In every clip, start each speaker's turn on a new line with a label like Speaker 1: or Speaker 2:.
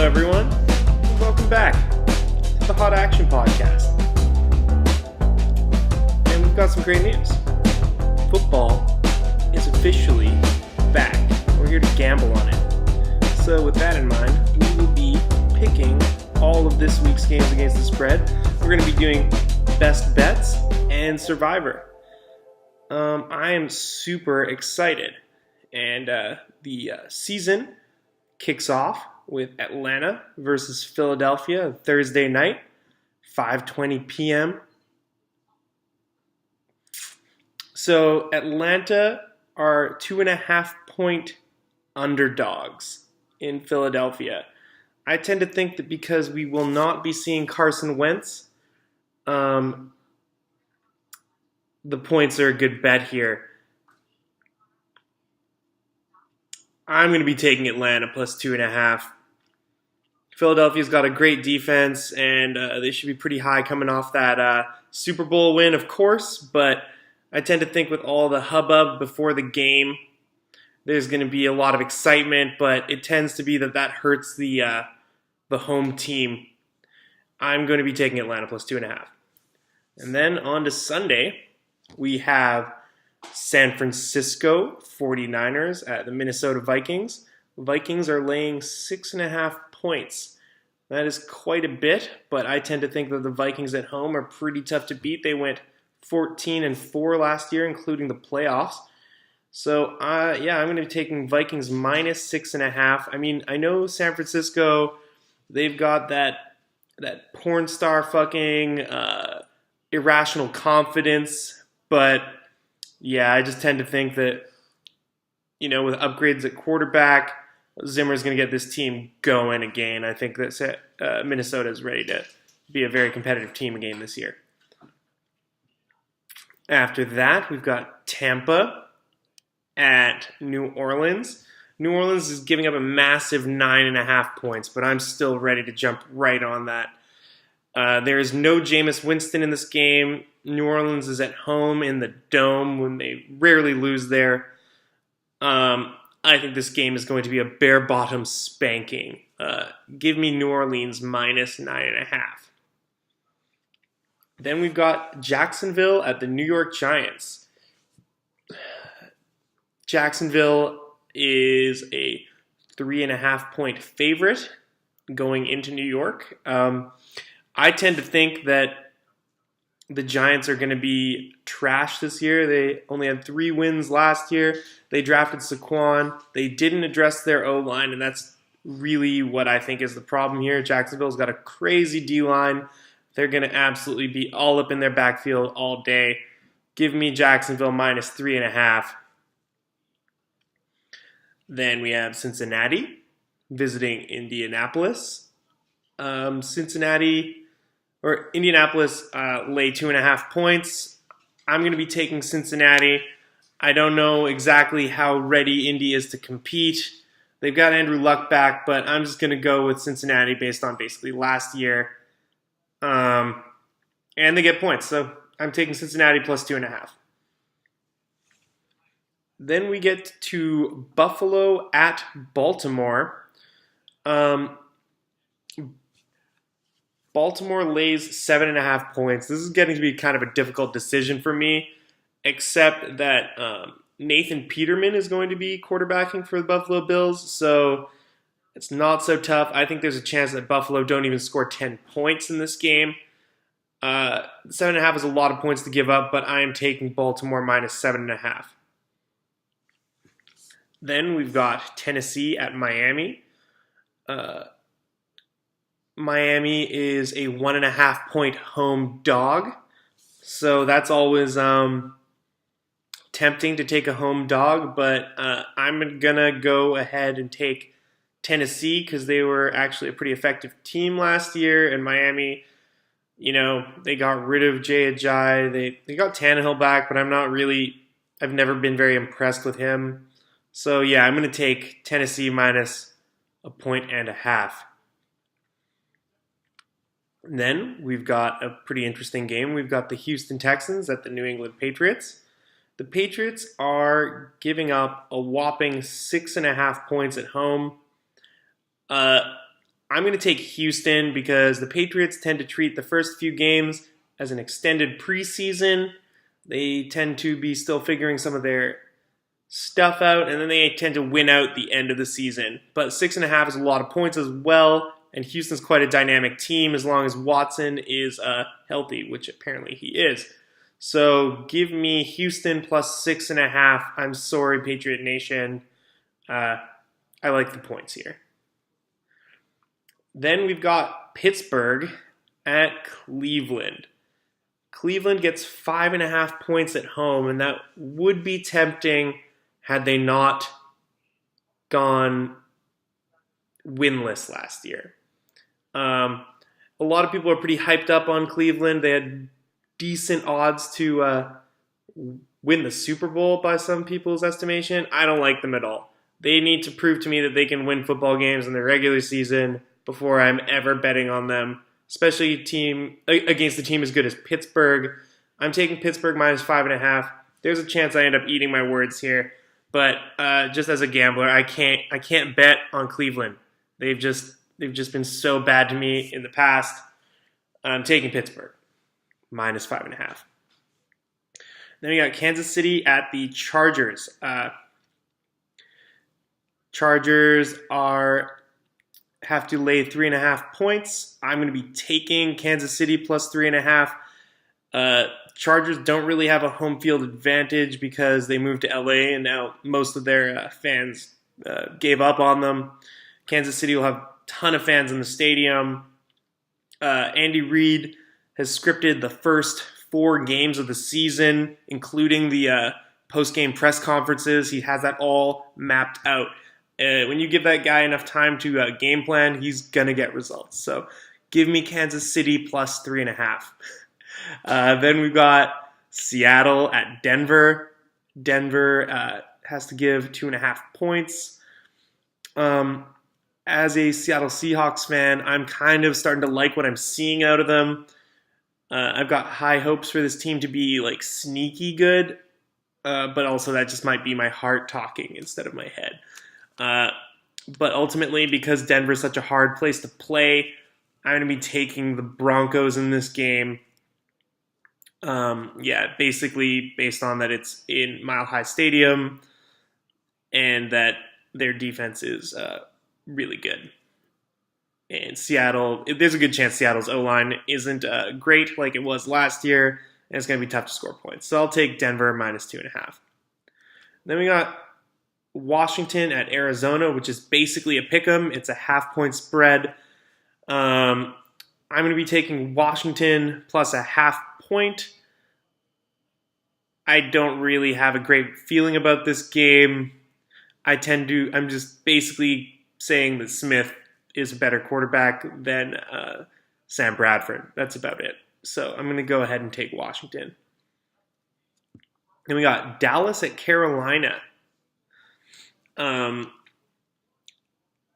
Speaker 1: everyone. Welcome back to the Hot Action Podcast. And we've got some great news. Football is officially back. We're here to gamble on it. So with that in mind, we will be picking all of this week's games against the spread. We're going to be doing best bets and Survivor. I am super excited. And the season kicks off with Atlanta versus Philadelphia Thursday night, 5:20 p.m. So Atlanta are 2.5-point underdogs in Philadelphia. I tend to think that because we will not be seeing Carson Wentz, the points are a good bet here. I'm going to be taking Atlanta plus 2.5. Philadelphia's got a great defense, and they should be pretty high coming off that Super Bowl win, of course. But I tend to think with all the hubbub before the game, there's going to be a lot of excitement, but it tends to be that hurts the home team. I'm going to be taking Atlanta plus 2.5. And then on to Sunday, we have San Francisco 49ers at the Minnesota Vikings. Vikings are laying 6.5 points. That is quite a bit, but I tend to think that the Vikings at home are pretty tough to beat. They went 14-4 last year, including the playoffs. So, I'm going to be taking Vikings minus 6.5. I mean, I know San Francisco, they've got that porn star fucking irrational confidence, but yeah, I just tend to think that, with upgrades at quarterback, Zimmer's going to get this team going again. I think that Minnesota is ready to be a very competitive team again this year. After that, we've got Tampa at New Orleans. New Orleans is giving up a massive 9.5 points, but I'm still ready to jump right on that. There is no Jameis Winston in this game. New Orleans is at home in the Dome when they rarely lose there. I think this game is going to be a bare-bottom spanking. Give me New Orleans minus 9.5. Then we've got Jacksonville at the New York Giants. Jacksonville is a 3.5-point favorite going into New York. I tend to think that the Giants are going to be trash this year. They only had 3 wins last year. They drafted Saquon. They didn't address their O-line, and that's really what I think is the problem here. Jacksonville's got a crazy D-line. They're going to absolutely be all up in their backfield all day. Give me Jacksonville minus 3.5. Then we have Cincinnati visiting Indianapolis. Indianapolis lay 2.5 points. I'm going to be taking Cincinnati. I don't know exactly how ready Indy is to compete. They've got Andrew Luck back, but I'm just going to go with Cincinnati based on basically last year. And they get points, so I'm taking Cincinnati plus 2.5. Then we get to Buffalo at Baltimore. Baltimore lays 7.5 points. This is getting to be kind of a difficult decision for me, except that Nathan Peterman is going to be quarterbacking for the Buffalo Bills, so it's not so tough. I think there's a chance that Buffalo don't even score 10 points in this game. 7.5 is a lot of points to give up, but I am taking Baltimore minus 7.5. Then we've got Tennessee at Miami. Miami is a 1.5-point home dog. So that's always tempting to take a home dog, but I'm going to go ahead and take Tennessee because they were actually a pretty effective team last year, and Miami, they got rid of Jay Ajayi. They got Tannehill back, but I've never been very impressed with him. So yeah, I'm going to take Tennessee minus 1.5 points. Then we've got a pretty interesting game. We've got the Houston Texans at the New England Patriots. The Patriots are giving up a whopping 6.5 points at home. I'm going to take Houston because the Patriots tend to treat the first few games as an extended preseason. They tend to be still figuring some of their stuff out, and then they tend to win out the end of the season. But 6.5 is a lot of points as well, and Houston's quite a dynamic team as long as Watson is healthy, which apparently he is. So give me Houston plus 6.5. I'm sorry, Patriot Nation. I like the points here. Then we've got Pittsburgh at Cleveland. Cleveland gets 5.5 points at home, and that would be tempting had they not gone winless last year. A lot of people are pretty hyped up on Cleveland. They had decent odds to win the Super Bowl by some people's estimation. I don't like them at all. They need to prove to me that they can win football games in the regular season before I'm ever betting on them, especially against a team as good as Pittsburgh. I'm taking Pittsburgh minus 5.5. There's a chance I end up eating my words here, but just as a gambler, I can't bet on Cleveland. They've just been so bad to me in the past. I'm taking Pittsburgh minus 5.5. Then we got Kansas City at the Chargers. Chargers have to lay 3.5 points. I'm going to be taking Kansas City plus 3.5. Chargers don't really have a home field advantage because they moved to LA and now most of their fans gave up on them. Kansas City will have a ton of fans in the stadium. Andy Reid has scripted the first 4 games of the season, including the post-game press conferences. He has that all mapped out. When you give that guy enough time to game plan, he's going to get results. So give me Kansas City plus 3.5. Then we've got Seattle at Denver. Denver has to give 2.5 points. As a Seattle Seahawks fan, I'm kind of starting to like what I'm seeing out of them. I've got high hopes for this team to be like sneaky good, but also that just might be my heart talking instead of my head. But ultimately, because Denver's such a hard place to play, I'm going to be taking the Broncos in this game. Basically based on that it's in Mile High Stadium and that their defense is really good. And Seattle, there's a good chance Seattle's O-line isn't great like it was last year, and it's going to be tough to score points. So I'll take Denver minus 2.5. Then we got Washington at Arizona, which is basically a pick'em. It's a half-point spread. I'm going to be taking Washington plus a half point. I don't really have a great feeling about this game. I'm just basically saying that Smith is a better quarterback than Sam Bradford. That's about it. So I'm going to go ahead and take Washington. Then we got Dallas at Carolina.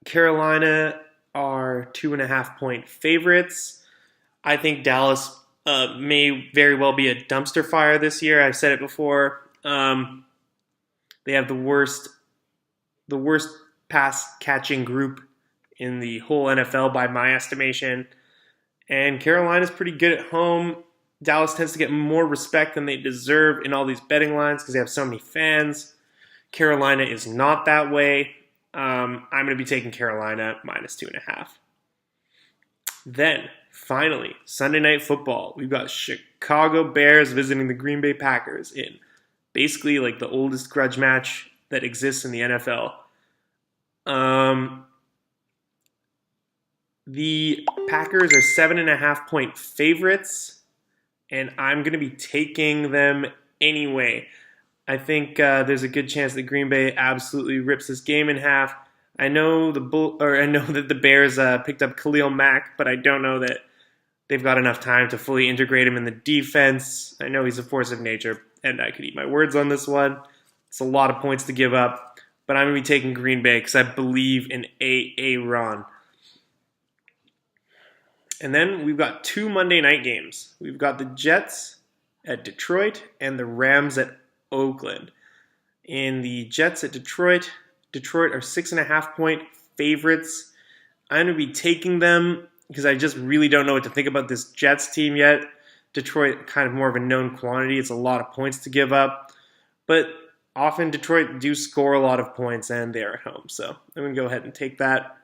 Speaker 1: Carolina are 2.5 point favorites. I think Dallas may very well be a dumpster fire this year. I've said it before. They have the worst pass catching group in the whole NFL by my estimation. And Carolina's pretty good at home. Dallas tends to get more respect than they deserve in all these betting lines because they have so many fans. Carolina is not that way. I'm going to be taking Carolina minus 2.5. Then, finally, Sunday Night Football. We've got Chicago Bears visiting the Green Bay Packers in basically like the oldest grudge match that exists in the NFL. The Packers are 7.5 point favorites, and I'm going to be taking them anyway. I think there's a good chance that Green Bay absolutely rips this game in half. I know that the Bears picked up Khalil Mack, but I don't know that they've got enough time to fully integrate him in the defense. I know he's a force of nature, and I could eat my words on this one. It's a lot of points to give up, but I'm going to be taking Green Bay because I believe in Aaron. And then we've got 2 Monday night games. We've got the Jets at Detroit and the Rams at Oakland. In the Jets at Detroit are 6.5 point favorites. I'm going to be taking them because I just really don't know what to think about this Jets team yet. Detroit, kind of more of a known quantity. It's a lot of points to give up. But often Detroit do score a lot of points and they're at home. So I'm going to go ahead and take that.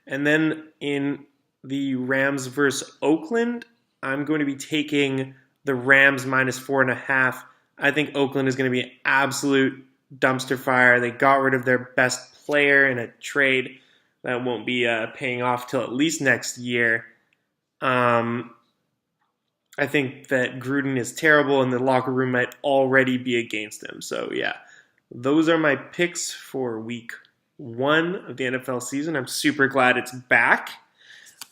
Speaker 1: And then in the Rams versus Oakland, I'm going to be taking the Rams minus 4.5. I think Oakland is going to be an absolute dumpster fire. They got rid of their best player in a trade that won't be paying off till at least next year. I think that Gruden is terrible and the locker room might already be against him. So, yeah, those are my picks for week 1 of the NFL season. I'm super glad it's back.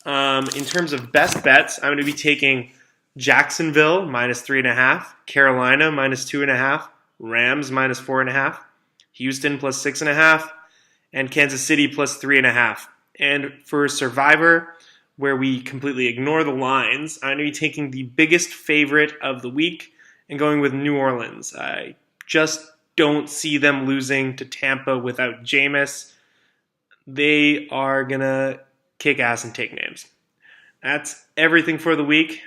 Speaker 1: In terms of best bets, I'm going to be taking Jacksonville minus 3.5, Carolina minus 2.5, Rams minus 4.5, Houston plus 6.5, and Kansas City plus 3.5. And for Survivor, where we completely ignore the lines, I'm going to be taking the biggest favorite of the week and going with New Orleans. I just don't see them losing to Tampa without Jameis. They are going to kick ass and take names. That's everything for the week.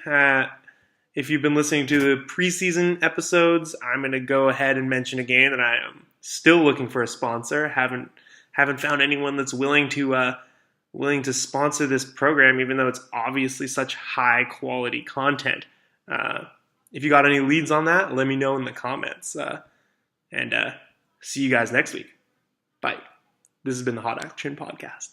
Speaker 1: If you've been listening to the preseason episodes, I'm going to go ahead and mention again that I am still looking for a sponsor. Haven't found anyone that's willing to sponsor this program, even though it's obviously such high quality content. If you got any leads on that, let me know in the comments. And see you guys next week. Bye. This has been the Hot Action Podcast.